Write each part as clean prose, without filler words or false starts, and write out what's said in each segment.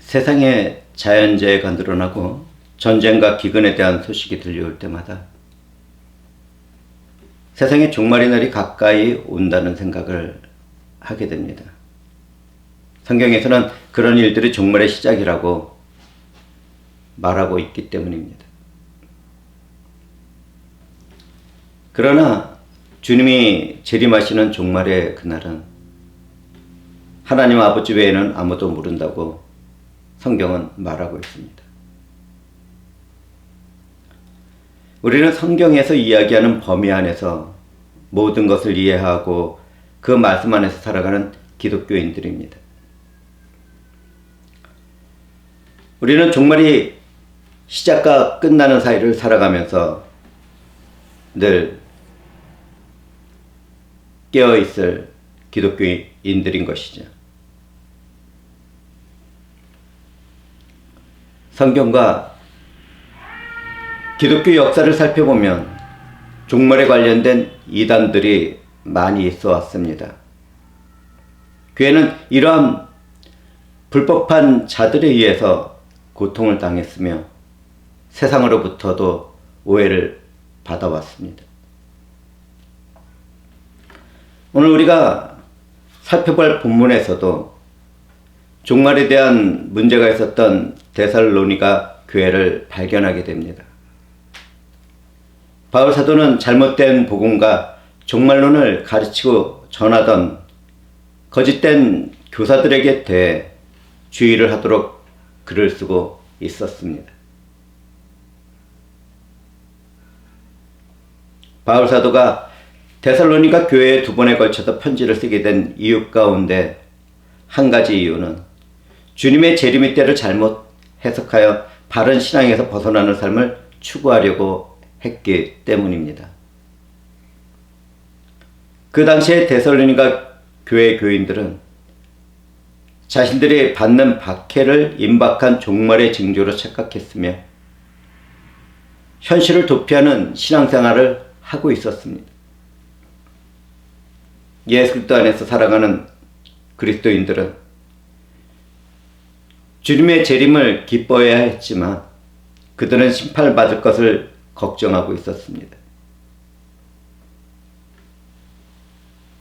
세상에 자연재해가 늘어나고 전쟁과 기근에 대한 소식이 들려올 때마다 세상에 종말의 날이 가까이 온다는 생각을 하게 됩니다. 성경에서는 그런 일들이 종말의 시작이라고 말하고 있기 때문입니다. 그러나 주님이 재림하시는 종말의 그날은 하나님 아버지 외에는 아무도 모른다고 성경은 말하고 있습니다. 우리는 성경에서 이야기하는 범위 안에서 모든 것을 이해하고 그 말씀 안에서 살아가는 기독교인들입니다. 우리는 종말이 시작과 끝나는 사이를 살아가면서 늘 깨어있을 기독교인들인 것이죠. 성경과 기독교 역사를 살펴보면 종말에 관련된 이단들이 많이 있어 왔습니다. 교회는 이러한 불법한 자들에 의해서 고통을 당했으며 세상으로부터도 오해를 받아왔습니다. 오늘 우리가 살펴볼 본문에서도 종말에 대한 문제가 있었던 데살로니가 교회를 발견하게 됩니다. 바울 사도는 잘못된 복음과 종말론을 가르치고 전하던 거짓된 교사들에게 대해 주의를 하도록 글을 쓰고 있었습니다. 바울 사도가 데살로니가 교회에 2번에 걸쳐서 편지를 쓰게 된 이유 가운데 한 가지 이유는 주님의 재림의 때를 잘못 해석하여 바른 신앙에서 벗어나는 삶을 추구하려고 했기 때문입니다. 그 당시에 데살로니가 교회 교인들은 자신들이 받는 박해를 임박한 종말의 징조로 착각했으며 현실을 도피하는 신앙생활을 하고 있었습니다. 예수 그리스도 안에서 살아가는 그리스도인들은 주님의 재림을 기뻐해야 했지만 그들은 심판받을 것을 걱정하고 있었습니다.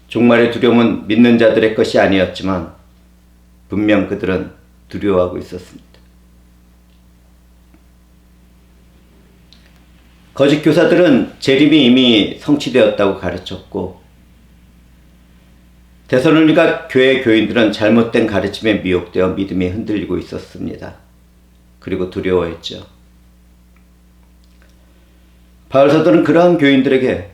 종말의 두려움은 믿는 자들의 것이 아니었지만 분명 그들은 두려워하고 있었습니다. 거짓 교사들은 재림이 이미 성취되었다고 가르쳤고 데살로니가 교회 교인들은 잘못된 가르침에 미혹되어 믿음이 흔들리고 있었습니다. 그리고 두려워했죠. 바울 사도는 그러한 교인들에게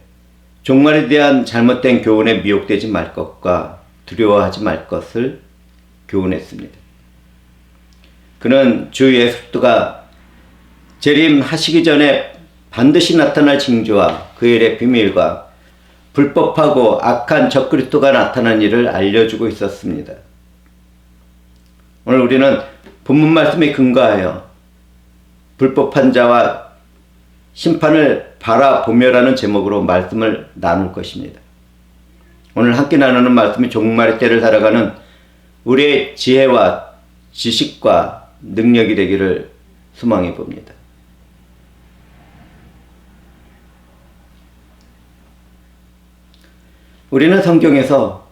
종말에 대한 잘못된 교훈에 미혹되지 말 것과 두려워하지 말 것을 교훈했습니다. 그는 주 예수 그리스도가 재림하시기 전에 반드시 나타날 징조와 그 일의 비밀과 불법하고 악한 적그리스도가 나타난 일을 알려주고 있었습니다. 오늘 우리는 본문 말씀에 근거하여 불법한 자와 심판을 바라보며라는 제목으로 말씀을 나눌 것입니다. 오늘 함께 나누는 말씀이 종말의 때를 살아가는 우리의 지혜와 지식과 능력이 되기를 소망해 봅니다. 우리는 성경에서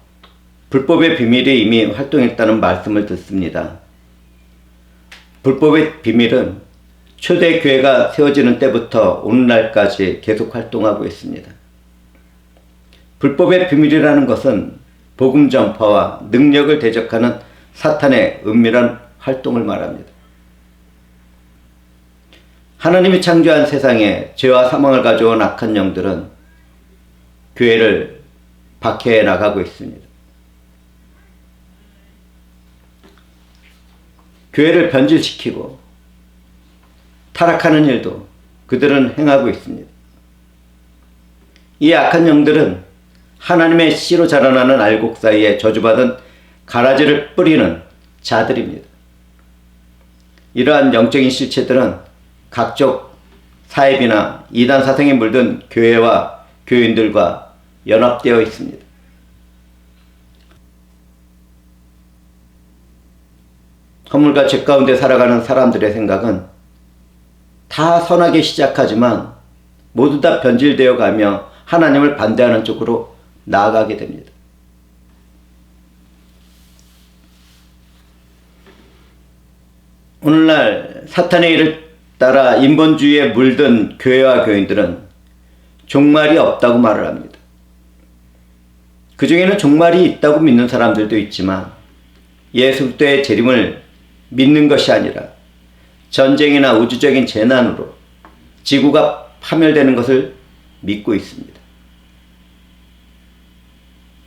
불법의 비밀이 이미 활동했다는 말씀을 듣습니다. 불법의 비밀은 초대교회가 세워지는 때부터 오늘날까지 계속 활동하고 있습니다. 불법의 비밀이라는 것은 복음 전파와 능력을 대적하는 사탄의 은밀한 활동을 말합니다. 하나님이 창조한 세상에 죄와 사망을 가져온 악한 영들은 교회를 박해해 나가고 있습니다. 교회를 변질시키고 타락하는 일도 그들은 행하고 있습니다. 이 악한 영들은 하나님의 씨로 자라나는 알곡 사이에 저주받은 가라지를 뿌리는 자들입니다. 이러한 영적인 실체들은 각종 사입이나 이단 사상에 물든 교회와 교인들과 연합되어 있습니다. 허물과 죄 가운데 살아가는 사람들의 생각은 다 선하게 시작하지만 모두 다 변질되어 가며 하나님을 반대하는 쪽으로 나아가게 됩니다. 오늘날 사탄의 일을 따라 인본주의에 물든 교회와 교인들은 종말이 없다고 말을 합니다. 그 중에는 종말이 있다고 믿는 사람들도 있지만 예수 그리스도의 재림을 믿는 것이 아니라 전쟁이나 우주적인 재난으로 지구가 파멸되는 것을 믿고 있습니다.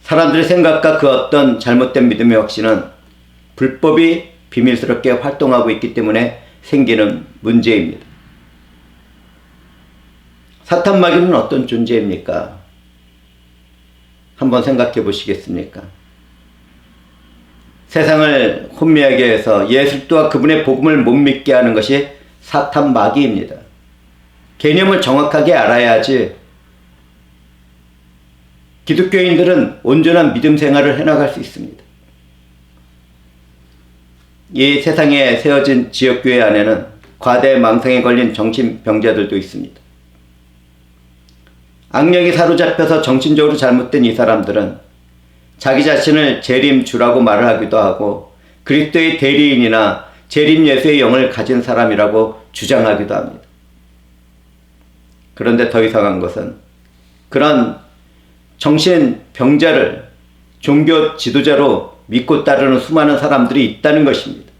사람들의 생각과 그 어떤 잘못된 믿음의 확신은 불법이 비밀스럽게 활동하고 있기 때문에 생기는 문제입니다. 사탄 마귀는 어떤 존재입니까? 한번 생각해 보시겠습니까? 세상을 혼미하게 해서 예수 그리스도와 그분의 복음을 못 믿게 하는 것이 사탄 마귀입니다. 개념을 정확하게 알아야지 기독교인들은 온전한 믿음 생활을 해나갈 수 있습니다. 이 세상에 세워진 지역교회 안에는 과대 망상에 걸린 정신병자들도 있습니다. 악령이 사로잡혀서 정신적으로 잘못된 이 사람들은 자기 자신을 재림주라고 말을 하기도 하고 그리스도의 대리인이나 재림 예수의 영을 가진 사람이라고 주장하기도 합니다. 그런데 더 이상한 것은 그런 정신병자를 종교 지도자로 믿고 따르는 수많은 사람들이 있다는 것입니다.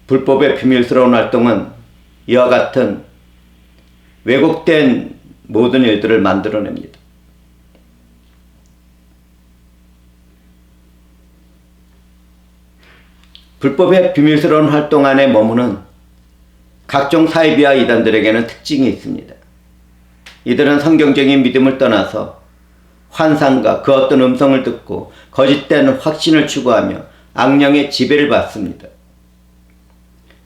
불법의 비밀스러운 활동은 이와 같은 왜곡된 모든 일들을 만들어냅니다. 불법의 비밀스러운 활동 안에 머무는 각종 사이비와 이단들에게는 특징이 있습니다. 이들은 성경적인 믿음을 떠나서 환상과 그 어떤 음성을 듣고 거짓된 확신을 추구하며 악령의 지배를 받습니다.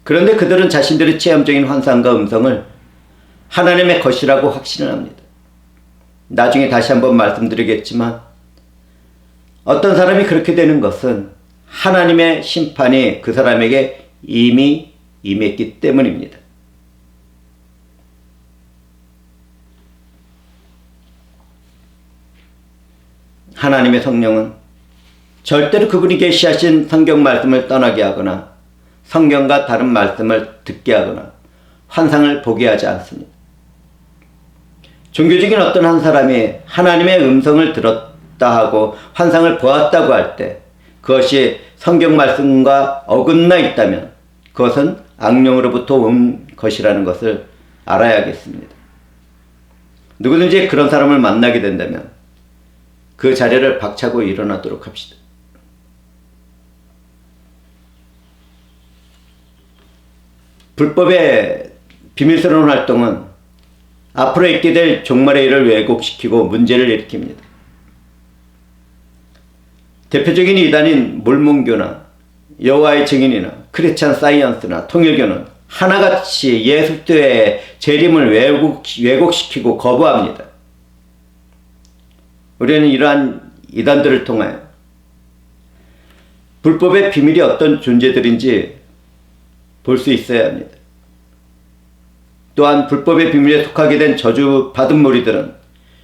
그런데 그들은 자신들의 체험적인 환상과 음성을 하나님의 것이라고 확신을 합니다. 나중에 다시 한번 말씀드리겠지만 어떤 사람이 그렇게 되는 것은 하나님의 심판이 그 사람에게 이미 임했기 때문입니다. 하나님의 성령은 절대로 그분이 계시하신 성경 말씀을 떠나게 하거나 성경과 다른 말씀을 듣게 하거나 환상을 보게 하지 않습니다. 종교적인 어떤 한 사람이 하나님의 음성을 들었다 하고 환상을 보았다고 할 때 그것이 성경 말씀과 어긋나 있다면 그것은 악령으로부터 온 것이라는 것을 알아야겠습니다. 누구든지 그런 사람을 만나게 된다면 그 자리를 박차고 일어나도록 합시다. 불법의 비밀스러운 활동은 앞으로 있게 될 종말의 일을 왜곡시키고 문제를 일으킵니다. 대표적인 이단인 몰몬교나 여호와의 증인이나 크리스찬 사이언스나 통일교는 하나같이 예수 그리스도의 재림을 왜곡시키고 거부합니다. 우리는 이러한 이단들을 통하여 불법의 비밀이 어떤 존재들인지 볼 수 있어야 합니다. 또한 불법의 비밀에 속하게 된 저주받은 무리들은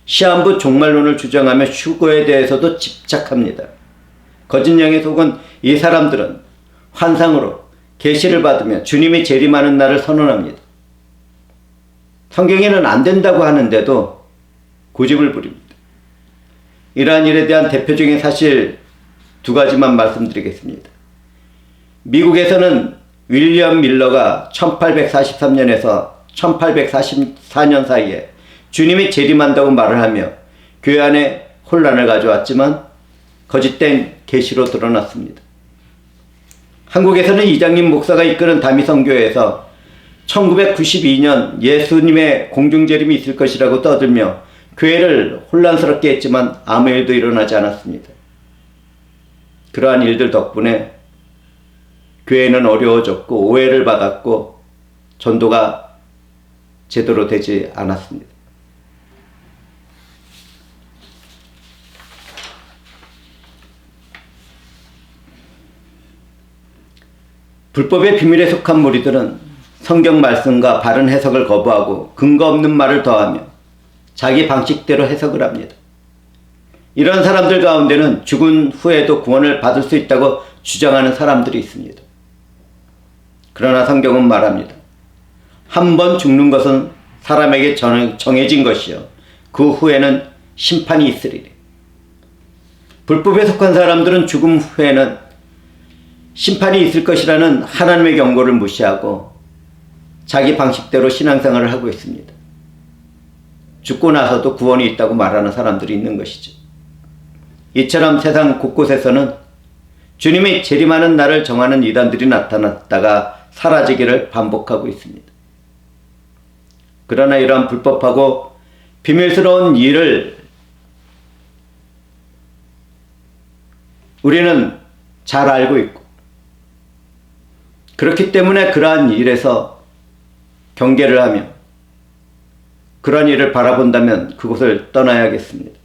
시한부 종말론을 주장하며 휴거에 대해서도 집착합니다. 거짓 영에 속은 이 사람들은 환상으로 계시를 받으며 주님이 재림하는 날을 선언합니다. 성경에는 안 된다고 하는데도 고집을 부립니다. 이러한 일에 대한 대표적인 사실 두 가지만 말씀드리겠습니다. 미국에서는 윌리엄 밀러가 1843년에서 1844년 사이에 주님이 재림한다고 말을 하며 교회 안에 혼란을 가져왔지만 거짓된 계시로 드러났습니다. 한국에서는 이장님 목사가 이끄는 다미성교회에서 1992년 예수님의 공중재림이 있을 것이라고 떠들며 교회를 혼란스럽게 했지만 아무 일도 일어나지 않았습니다. 그러한 일들 덕분에 교회는 어려워졌고 오해를 받았고 전도가 제대로 되지 않았습니다. 불법의 비밀에 속한 무리들은 성경 말씀과 바른 해석을 거부하고 근거 없는 말을 더하며 자기 방식대로 해석을 합니다. 이런 사람들 가운데는 죽은 후에도 구원을 받을 수 있다고 주장하는 사람들이 있습니다. 그러나 성경은 말합니다. 한 번 죽는 것은 사람에게 정해진 것이요 그 후에는 심판이 있으리니. 불법에 속한 사람들은 죽음 후에는 심판이 있을 것이라는 하나님의 경고를 무시하고 자기 방식대로 신앙생활을 하고 있습니다. 죽고 나서도 구원이 있다고 말하는 사람들이 있는 것이죠. 이처럼 세상 곳곳에서는 주님이 재림하는 날을 정하는 이단들이 나타났다가 사라지기를 반복하고 있습니다. 그러나 이러한 불법하고 비밀스러운 일을 우리는 잘 알고 있고, 그렇기 때문에 그러한 일에서 경계를 하며 그러한 일을 바라본다면 그곳을 떠나야겠습니다.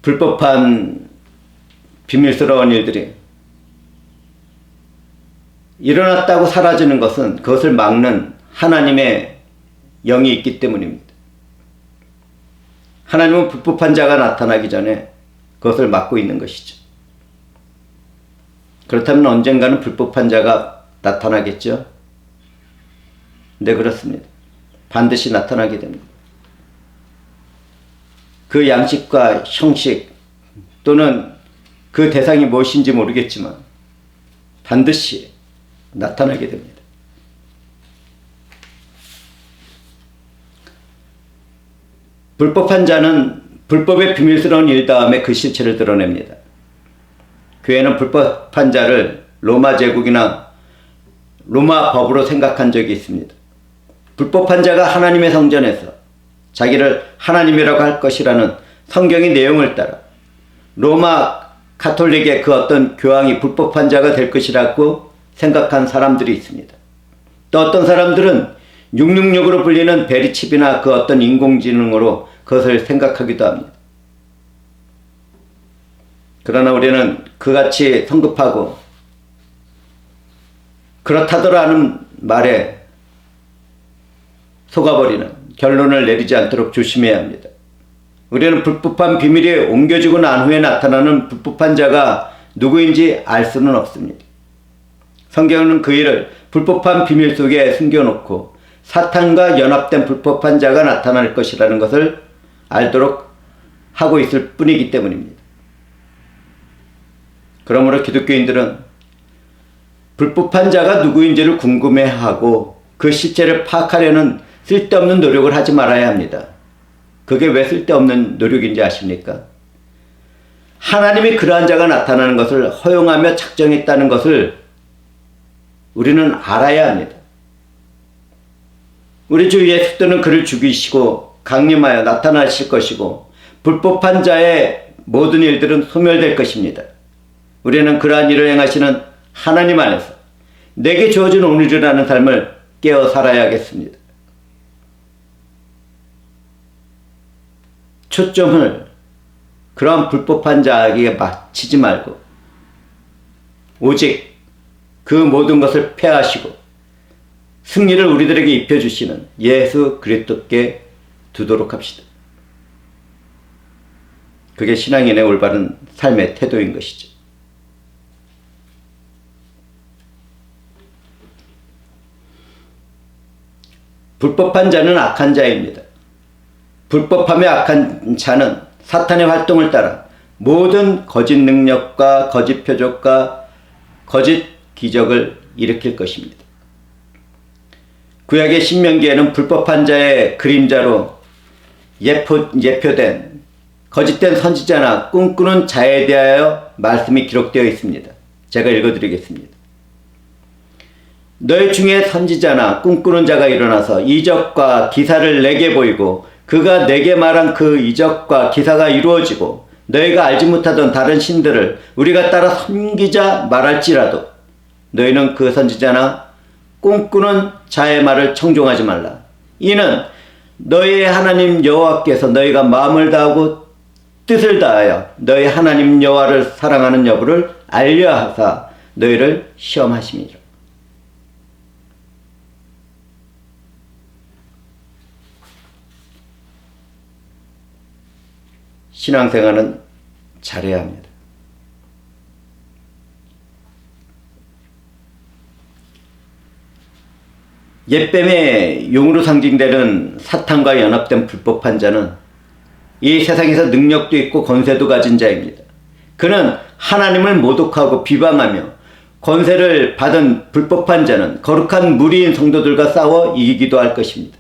불법한 비밀스러운 일들이 일어났다고 사라지는 것은 그것을 막는 하나님의 영이 있기 때문입니다. 하나님은 불법한 자가 나타나기 전에 그것을 막고 있는 것이죠. 그렇다면 언젠가는 불법한 자가 나타나겠죠? 네, 그렇습니다. 반드시 나타나게 됩니다. 그 양식과 형식 또는 그 대상이 무엇인지 모르겠지만 반드시 나타나게 됩니다. 불법한 자는 불법의 비밀스러운 일 다음에 그 실체를 드러냅니다. 교회는 불법한 자를 로마 제국이나 로마 법으로 생각한 적이 있습니다. 불법한 자가 하나님의 성전에서 자기를 하나님이라고 할 것이라는 성경의 내용을 따라 로마 가톨릭의 그 어떤 교황이 불법한 자가 될 것이라고 생각한 사람들이 있습니다. 또 어떤 사람들은 666으로 불리는 베리칩이나 그 어떤 인공지능으로 그것을 생각하기도 합니다. 그러나 우리는 그같이 성급하고 그렇다더라는 말에 속아버리는 결론을 내리지 않도록 조심해야 합니다. 우리는 불법한 비밀이 옮겨지고 난 후에 나타나는 불법한 자가 누구인지 알 수는 없습니다. 성경은 그 일을 불법한 비밀 속에 숨겨놓고 사탄과 연합된 불법한 자가 나타날 것이라는 것을 알도록 하고 있을 뿐이기 때문입니다. 그러므로 기독교인들은 불법한 자가 누구인지를 궁금해하고 그 실체를 파악하려는 쓸데없는 노력을 하지 말아야 합니다. 그게 왜 쓸데없는 노력인지 아십니까? 하나님이 그러한 자가 나타나는 것을 허용하며 작정했다는 것을 우리는 알아야 합니다. 우리 주 예수께서는 그를 죽이시고 강림하여 나타나실 것이고 불법한 자의 모든 일들은 소멸될 것입니다. 우리는 그러한 일을 행하시는 하나님 안에서 내게 주어진 오늘이라는 삶을 깨어 살아야겠습니다. 초점을 그러한 불법한 자에게 맞추지 말고 오직 그 모든 것을 패하시고 승리를 우리들에게 입혀주시는 예수 그리스도께 두도록 합시다. 그게 신앙인의 올바른 삶의 태도인 것이죠. 불법한 자는 악한 자입니다. 불법함의 악한 자는 사탄의 활동을 따라 모든 거짓 능력과 거짓 표적과 거짓 기적을 일으킬 것입니다. 구약의 신명기에는 불법한 자의 그림자로 예표된 거짓된 선지자나 꿈꾸는 자에 대하여 말씀이 기록되어 있습니다. 제가 읽어드리겠습니다. 너희 중에 선지자나 꿈꾸는 자가 일어나서 이적과 기사를 내게 보이고 그가 내게 말한 그 이적과 기사가 이루어지고 너희가 알지 못하던 다른 신들을 우리가 따라 섬기자 말할지라도 너희는 그 선지자나 꿈꾸는 자의 말을 청종하지 말라. 이는 너희의 하나님 여호와께서 너희가 마음을 다하고 뜻을 다하여 너희 하나님 여호와를 사랑하는 여부를 알려 하사 너희를 시험하심이라. 신앙생활은 잘해야 합니다. 옛뱀의 용으로 상징되는 사탄과 연합된 불법한 자는 이 세상에서 능력도 있고 권세도 가진 자입니다. 그는 하나님을 모독하고 비방하며 권세를 받은 불법한 자는 거룩한 무리인 성도들과 싸워 이기기도 할 것입니다.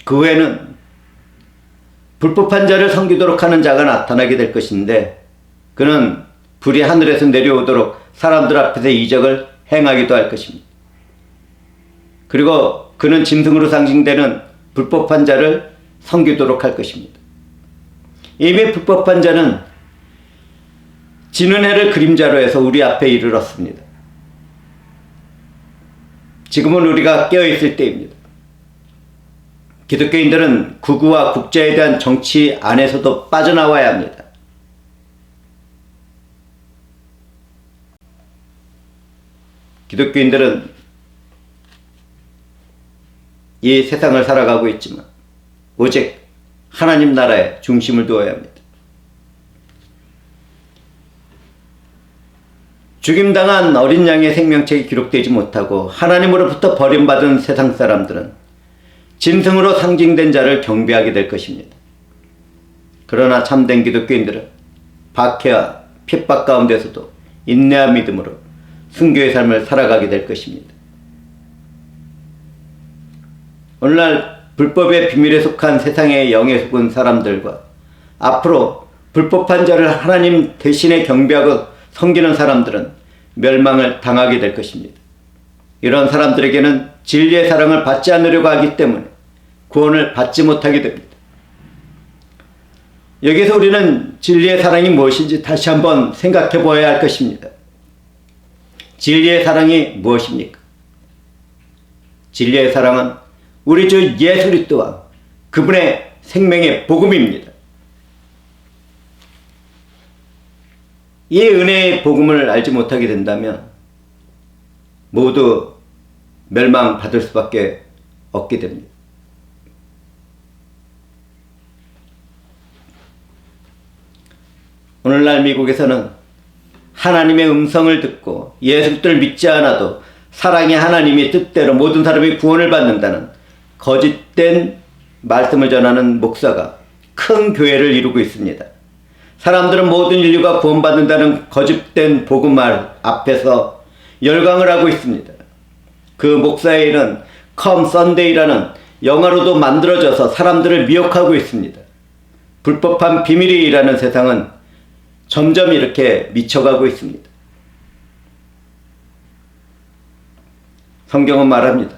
그 후에는 불법한 자를 섬기도록 하는 자가 나타나게 될 것인데 그는 불이 하늘에서 내려오도록 사람들 앞에서 이적을 행하기도 할 것입니다. 그리고 그는 짐승으로 상징되는 불법한 자를 섬기도록 할 것입니다. 이미 불법한 자는 지는 해를 그림자로 해서 우리 앞에 이르렀습니다. 지금은 우리가 깨어있을 때입니다. 기독교인들은 국유와 국자에 대한 정치 안에서도 빠져나와야 합니다. 기독교인들은 이 세상을 살아가고 있지만 오직 하나님 나라에 중심을 두어야 합니다. 죽임당한 어린 양의 생명책이 기록되지 못하고 하나님으로부터 버림받은 세상 사람들은 짐승으로 상징된 자를 경배하게 될 것입니다. 그러나 참된 기독교인들은 박해와 핍박 가운데서도 인내와 믿음으로 순교의 삶을 살아가게 될 것입니다. 오늘날 불법의 비밀에 속한 세상의 영에 속은 사람들과 앞으로 불법한 자를 하나님 대신에 경배하고 섬기는 사람들은 멸망을 당하게 될 것입니다. 이런 사람들에게는 진리의 사랑을 받지 않으려고 하기 때문에 구원을 받지 못하게 됩니다. 여기서 우리는 진리의 사랑이 무엇인지 다시 한번 생각해 보아야 할 것입니다. 진리의 사랑이 무엇입니까? 진리의 사랑은 우리 주 예수 그리스도와 그분의 생명의 복음입니다. 이 은혜의 복음을 알지 못하게 된다면 모두 멸망받을 수밖에 없게 됩니다. 오늘날 미국에서는 하나님의 음성을 듣고 예수 그리스도를 믿지 않아도 사랑의 하나님이 뜻대로 모든 사람이 구원을 받는다는 거짓된 말씀을 전하는 목사가 큰 교회를 이루고 있습니다. 사람들은 모든 인류가 구원받는다는 거짓된 복음말 앞에서 열광을 하고 있습니다. 그 목사의 일은 Come Sunday라는 영화로도 만들어져서 사람들을 미혹하고 있습니다. 불법한 비밀이 일하는 세상은 점점 이렇게 미쳐가고 있습니다. 성경은 말합니다.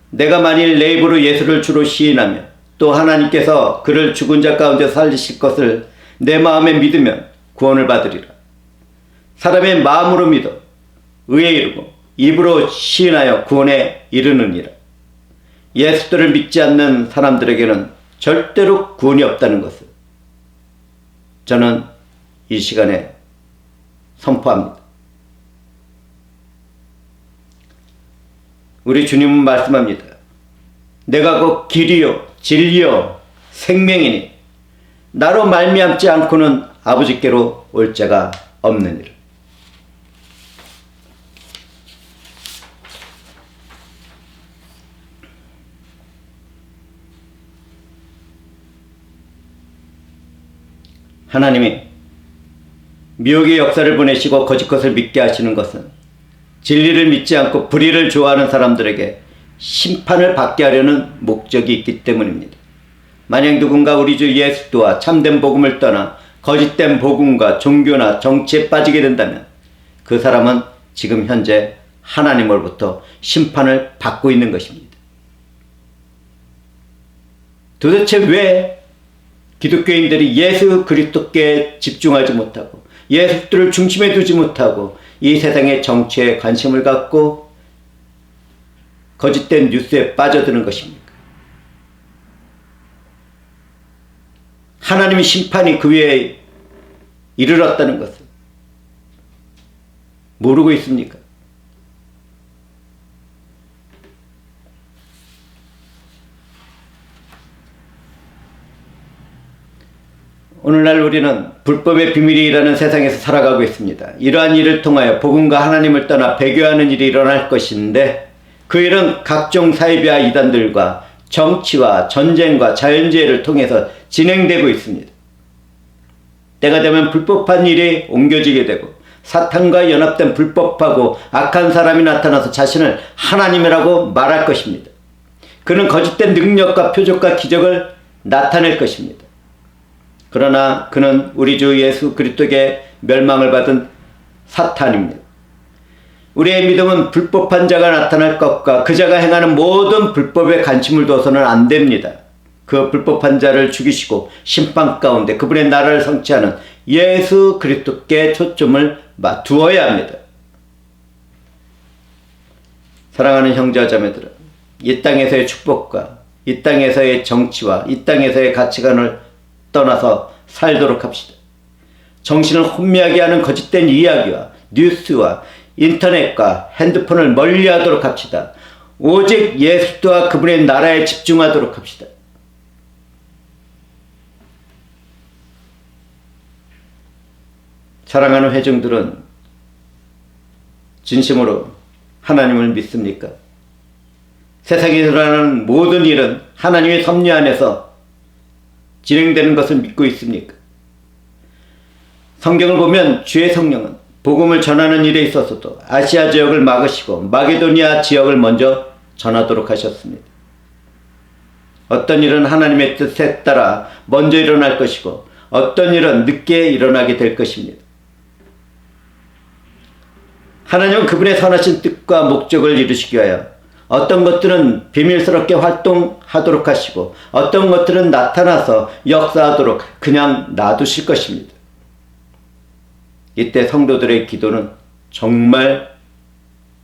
내가 만일 내 입으로 예수를 주로 시인하며 또 하나님께서 그를 죽은 자 가운데 살리실 것을 내 마음에 믿으면 구원을 받으리라. 사람의 마음으로 믿어 의에 이르고 입으로 시인하여 구원에 이르느니라. 예수들을 믿지 않는 사람들에게는 절대로 구원이 없다는 것을 저는 이 시간에 선포합니다. 우리 주님은 말씀합니다. 내가 곧 길이요 진리요 생명이니 나로 말미암지 않고는 아버지께로 올 자가 없느니라. 하나님이 미혹의 역사를 보내시고 거짓 것을 믿게 하시는 것은 진리를 믿지 않고 불의를 좋아하는 사람들에게 심판을 받게 하려는 목적이 있기 때문입니다. 만약 누군가 우리 주 예수 그리스도와 참된 복음을 떠나 거짓된 복음과 종교나 정치에 빠지게 된다면 그 사람은 지금 현재 하나님으로부터 심판을 받고 있는 것입니다. 도대체 왜 기독교인들이 예수 그리스도께 집중하지 못하고 예수 그리스도를 중심에 두지 못하고 이 세상의 정치에 관심을 갖고 거짓된 뉴스에 빠져드는 것입니까? 하나님의 심판이 그 위에 이르렀다는 것을 모르고 있습니까? 오늘날 우리는 불법의 비밀이 일하는 세상에서 살아가고 있습니다. 이러한 일을 통하여 복음과 하나님을 떠나 배교하는 일이 일어날 것인데 그 일은 각종 사이비와 이단들과 정치와 전쟁과 자연재해를 통해서 진행되고 있습니다. 때가 되면 불법한 일이 옮겨지게 되고 사탄과 연합된 불법하고 악한 사람이 나타나서 자신을 하나님이라고 말할 것입니다. 그는 거짓된 능력과 표적과 기적을 나타낼 것입니다. 그러나 그는 우리 주 예수 그리스도에게 멸망을 받은 사탄입니다. 우리의 믿음은 불법한 자가 나타날 것과 그 자가 행하는 모든 불법에 관심을 둬서는 안 됩니다. 그 불법한 자를 죽이시고 심판 가운데 그분의 나라를 성취하는 예수 그리스도께 초점을 두어야 합니다. 사랑하는 형제와 자매들은 이 땅에서의 축복과 이 땅에서의 정치와 이 땅에서의 가치관을 떠나서 살도록 합시다. 정신을 혼미하게 하는 거짓된 이야기와 뉴스와 인터넷과 핸드폰을 멀리하도록 합시다. 오직 예수와 그분의 나라에 집중하도록 합시다. 사랑하는 회중들은 진심으로 하나님을 믿습니까? 세상에 일어나는 모든 일은 하나님의 섭리 안에서 진행되는 것을 믿고 있습니까? 성경을 보면 주의 성령은 복음을 전하는 일에 있어서도 아시아 지역을 막으시고 마게도니아 지역을 먼저 전하도록 하셨습니다. 어떤 일은 하나님의 뜻에 따라 먼저 일어날 것이고 어떤 일은 늦게 일어나게 될 것입니다. 하나님은 그분의 선하신 뜻과 목적을 이루시기 위하여 어떤 것들은 비밀스럽게 활동하도록 하시고 어떤 것들은 나타나서 역사하도록 그냥 놔두실 것입니다. 이때 성도들의 기도는 정말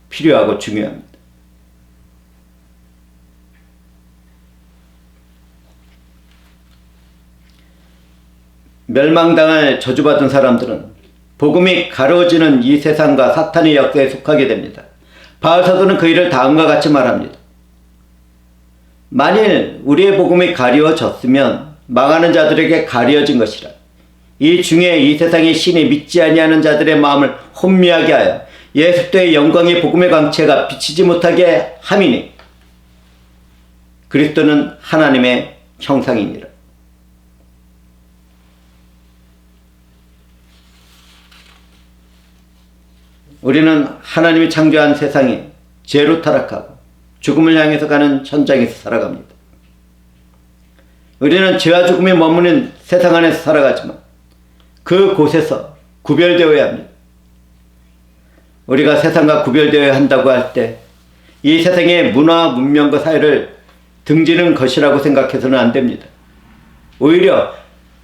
필요하고 중요합니다. 멸망당할 저주받은 사람들은 복음이 가로지는 이 세상과 사탄의 역사에 속하게 됩니다. 바울 사도는 그 일을 다음과 같이 말합니다. 만일 우리의 복음이 가리워졌으면 망하는 자들에게 가려진 것이라. 이 중에 이 세상의 신이 믿지 아니하는 자들의 마음을 혼미하게 하여 예수의 영광의 복음의 광채가 비치지 못하게 함이니 그리스도는 하나님의 형상이니라. 우리는 하나님이 창조한 세상이 죄로 타락하고 죽음을 향해서 가는 현장에서 살아갑니다. 우리는 죄와 죽음이 머무는 세상 안에서 살아가지만 그곳에서 구별되어야 합니다. 우리가 세상과 구별되어야 한다고 할 때 이 세상의 문화, 문명과 사회를 등지는 것이라고 생각해서는 안 됩니다. 오히려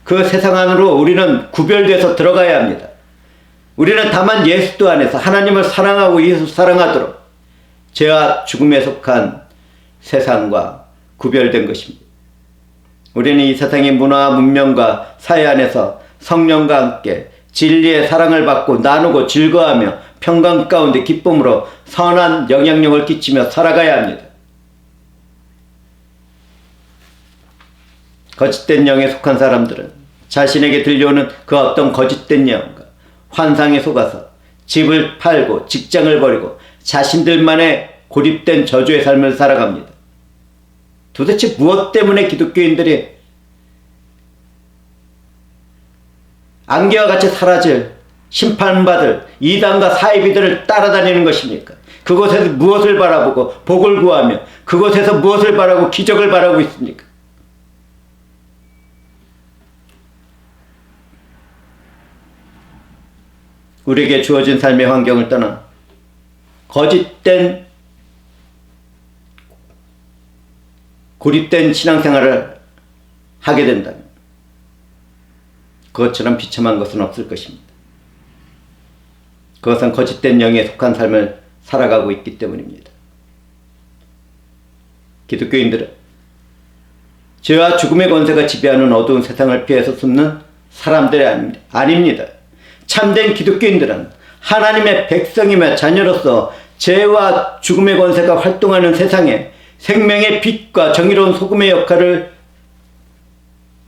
그 세상 안으로 우리는 구별돼서 들어가야 합니다. 우리는 다만 예수 안에서 하나님을 사랑하고 예수 사랑하도록 죄와 죽음에 속한 세상과 구별된 것입니다. 우리는 이 세상의 문화, 문명과 사회 안에서 성령과 함께 진리의 사랑을 받고 나누고 즐거워하며 평강 가운데 기쁨으로 선한 영향력을 끼치며 살아가야 합니다. 거짓된 영에 속한 사람들은 자신에게 들려오는 그 어떤 거짓된 영과 환상에 속아서 집을 팔고 직장을 버리고 자신들만의 고립된 저주의 삶을 살아갑니다. 도대체 무엇 때문에 기독교인들이 안개와 같이 사라질 심판받을 이단과 사이비들을 따라다니는 것입니까? 그곳에서 무엇을 바라보고 복을 구하며 그곳에서 무엇을 바라고 기적을 바라고 있습니까? 우리에게 주어진 삶의 환경을 떠나 거짓된 고립된 신앙생활을 하게 된다면 그것처럼 비참한 것은 없을 것입니다. 그것은 거짓된 영에 속한 삶을 살아가고 있기 때문입니다. 기독교인들은 죄와 죽음의 권세가 지배하는 어두운 세상을 피해서 숨는 사람들이 아닙니다. 참된 기독교인들은 하나님의 백성이며 자녀로서 죄와 죽음의 권세가 활동하는 세상에 생명의 빛과 정의로운 소금의 역할을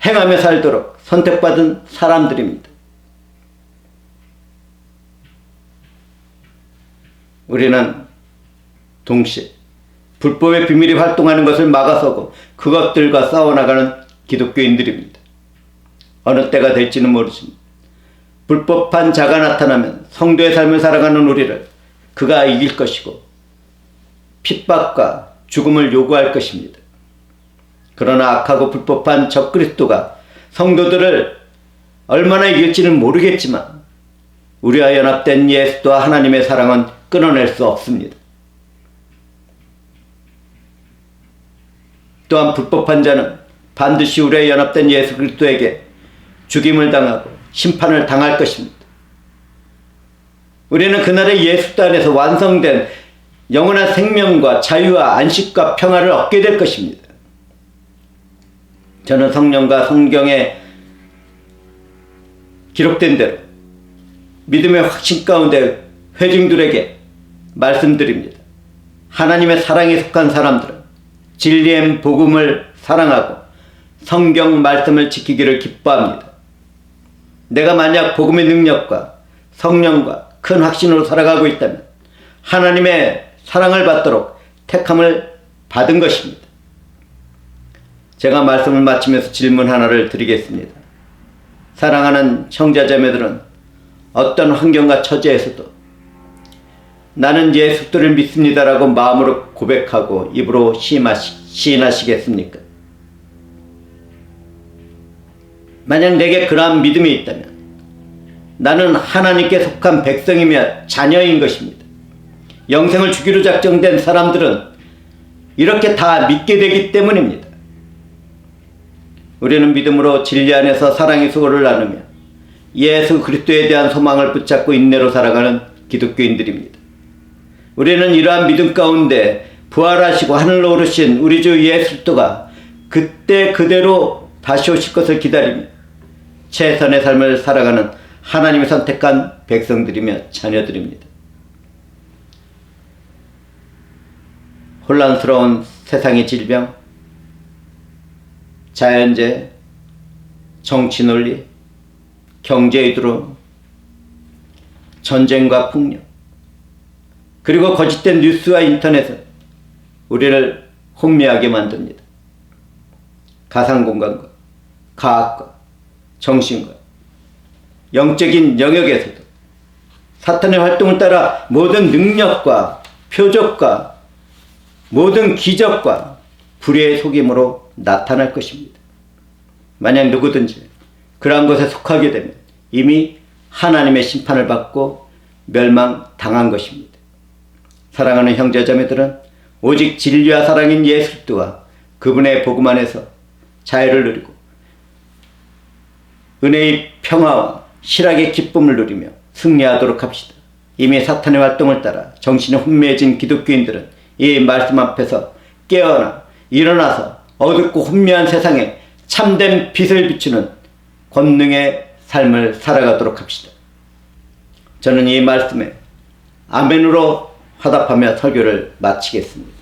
행하며 살도록 선택받은 사람들입니다. 우리는 동시에 불법의 비밀이 활동하는 것을 막아서고 그것들과 싸워나가는 기독교인들입니다. 어느 때가 될지는 모르지만 불법한 자가 나타나면 성도의 삶을 살아가는 우리를 그가 이길 것이고 핍박과 죽음을 요구할 것입니다. 그러나 악하고 불법한 적그리스도가 성도들을 얼마나 이길지는 모르겠지만 우리와 연합된 예수와 하나님의 사랑은 끊어낼 수 없습니다. 또한 불법한 자는 반드시 우리와 연합된 예수 그리스도에게 죽임을 당하고 심판을 당할 것입니다. 우리는 그날의 예수 안에서 완성된 영원한 생명과 자유와 안식과 평화를 얻게 될 것입니다. 저는 성령과 성경에 기록된 대로 믿음의 확신 가운데 회중들에게 말씀드립니다. 하나님의 사랑에 속한 사람들은 진리의 복음을 사랑하고 성경 말씀을 지키기를 기뻐합니다. 내가 만약 복음의 능력과 성령과 큰 확신으로 살아가고 있다면 하나님의 사랑을 받도록 택함을 받은 것입니다. 제가 말씀을 마치면서 질문 하나를 드리겠습니다. 사랑하는 형제자매들은 어떤 환경과 처지에서도 나는 예수를 믿습니다라고 마음으로 고백하고 입으로 시인하시겠습니까? 만약 내게 그러한 믿음이 있다면 나는 하나님께 속한 백성이며 자녀인 것입니다. 영생을 주기로 작정된 사람들은 이렇게 다 믿게 되기 때문입니다. 우리는 믿음으로 진리 안에서 사랑의 수고를 나누며 예수 그리스도에 대한 소망을 붙잡고 인내로 살아가는 기독교인들입니다. 우리는 이러한 믿음 가운데 부활하시고 하늘로 오르신 우리 주 예수 그리스도가 그때 그대로 다시 오실 것을 기다리며 최선의 삶을 살아가는 하나님이 선택한 백성들이며 자녀들입니다. 혼란스러운 세상의 질병, 자연재해, 정치논리, 경제의 두려움, 전쟁과 폭력, 그리고 거짓된 뉴스와 인터넷은 우리를 혼미하게 만듭니다. 가상공간과 과학과 정신과 영적인 영역에서도 사탄의 활동을 따라 모든 능력과 표적과 모든 기적과 불의의 속임으로 나타날 것입니다. 만약 누구든지 그러한 것에 속하게 되면 이미 하나님의 심판을 받고 멸망당한 것입니다. 사랑하는 형제자매들은 오직 진리와 사랑인 예수 그리스도와 그분의 복음 안에서 자유를 누리고 은혜의 평화와 실학의 기쁨을 누리며 승리하도록 합시다. 이미 사탄의 활동을 따라 정신이 혼미해진 기독교인들은 이 말씀 앞에서 깨어나 일어나서 어둡고 혼미한 세상에 참된 빛을 비추는 권능의 삶을 살아가도록 합시다. 저는 이 말씀에 아멘으로 화답하며 설교를 마치겠습니다.